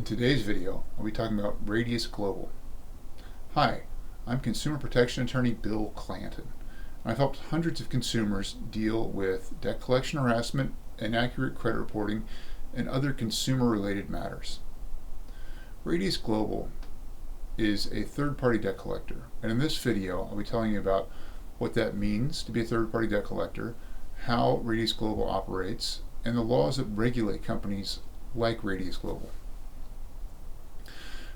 today's video, I'll be talking about Radius Global. Hi, I'm Consumer Protection Attorney Bill Clanton. I've helped hundreds of consumers deal with debt collection harassment, inaccurate credit reporting, and other consumer-related matters. Radius Global is a third-party debt collector, and in this video I'll be telling you about what that means to be a third-party debt collector, how Radius Global operates, and the laws that regulate companies like Radius Global.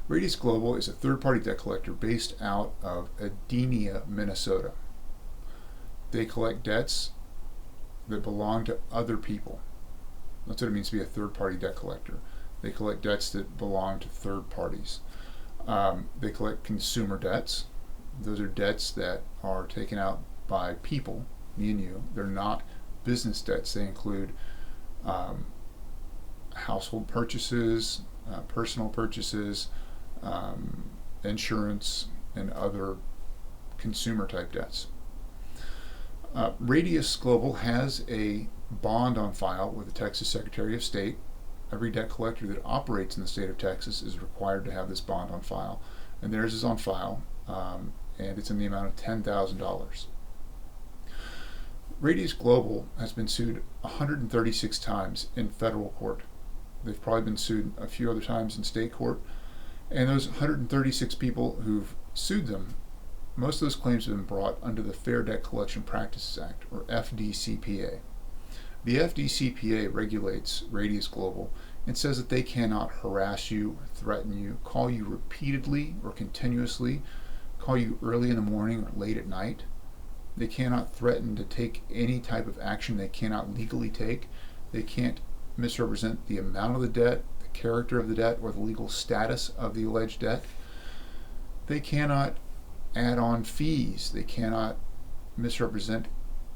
Radius Global is a third-party debt collector based out of Edina, Minnesota. They collect debts that belong to other people. That's what it means to be a third-party debt collector. They collect debts that belong to third parties. They collect consumer debts. Those are debts that are taken out by people, me and you. They're not business debts. They include household purchases, personal purchases, insurance, and other consumer type debts. Radius Global has a bond on file with the Texas Secretary of State. Every debt collector that operates in the state of Texas is required to have this bond on file, and theirs is on file, and it's in the amount of $10,000. Radius Global has been sued 136 times in federal court. They've probably been sued a few other times in state court. And those 136 people who've sued them, most of those claims have been brought under the Fair Debt Collection Practices Act, or FDCPA. The FDCPA regulates Radius Global and says that they cannot harass you, threaten you, call you repeatedly or continuously, call you early in the morning or late at night. They cannot threaten to take any type of action they cannot legally take. They can't misrepresent the amount of the debt, character of the debt, or the legal status of the alleged debt. They cannot add on fees. They cannot misrepresent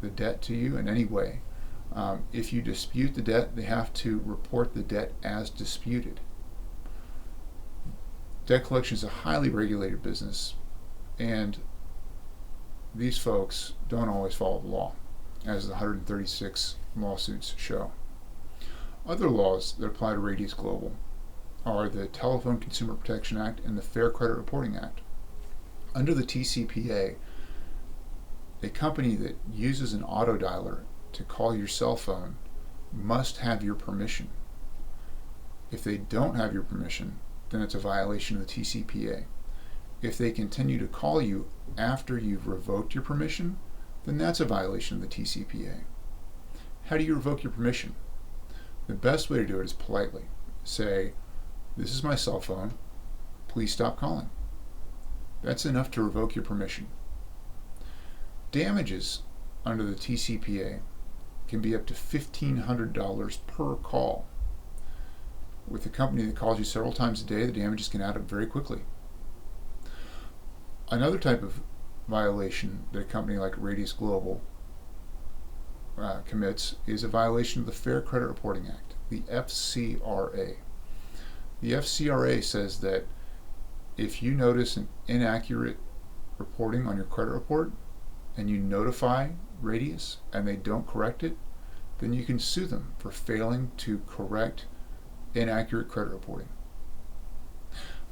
the debt to you in any way. If you dispute the debt, they have to report the debt as disputed. Debt collection is a highly regulated business, and these folks don't always follow the law, as the 136 lawsuits show. Other laws that apply to Radius Global are the Telephone Consumer Protection Act and the Fair Credit Reporting Act. Under the TCPA, a company that uses an auto dialer to call your cell phone must have your permission. If they don't have your permission, then it's a violation of the TCPA. If they continue to call you after you've revoked your permission, then that's a violation of the TCPA. How do you revoke your permission? The best way to do it is politely. Say, "This is my cell phone. Please stop calling." That's enough to revoke your permission. Damages under the TCPA can be up to $1,500 per call. With a company that calls you several times a day, the damages can add up very quickly. Another type of violation that a company like Radius Global commits is a violation of the Fair Credit Reporting Act, the FCRA. The FCRA says that if you notice an inaccurate reporting on your credit report and you notify Radius and they don't correct it, then you can sue them for failing to correct inaccurate credit reporting.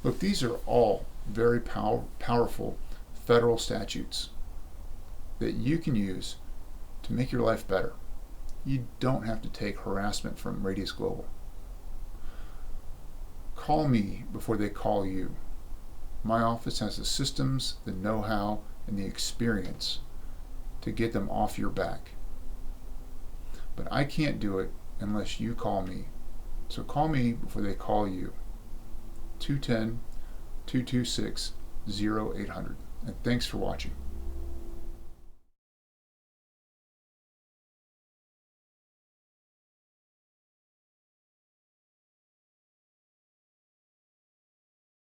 Look, these are all very powerful federal statutes that you can use to make your life better. You don't have to take harassment from Radius Global. Call me before they call you. My office has the systems, the know-how, and the experience to get them off your back. But I can't do it unless you call me. So call me before they call you. 210-226-0800. And thanks for watching.